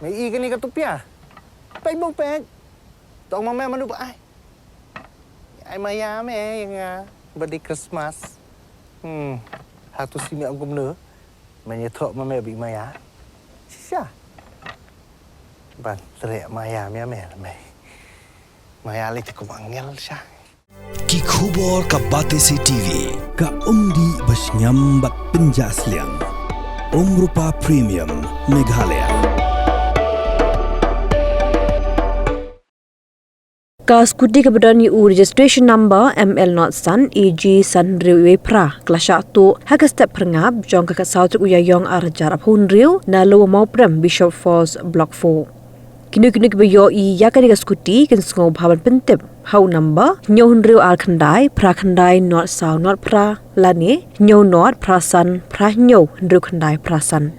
Mày y cái này cái tụp à? Bánh bông bẹt. Tao mà mẹ mà núp ai mà ya mẹ yang birthday Christmas. Satu si mẹ ông cũng nữa. Mày nhớ thọ mà mẹ bị maya. Shah. Ban teriak maya mẹ là mày. Maya lagi cukup angel Shah. Ki khubor ka Batesi TV ka umdi basnyambat penjaslian. Rupa Premium Meghalaya. Ka Scooty kebetulan registration number ML not San EG San Riu Pra kelasya tu hak step perngap jong ka South Uyayong arjarap Hunriu na lo Mawprem Bishop Falls Block 4. Kini kebayo ya ka Scooty kan sngau bhaban pentip hau number nyo Hunriu ar khandai pra not South not pra lani nyo not prasan pra nyo Hunriu khandai prasan.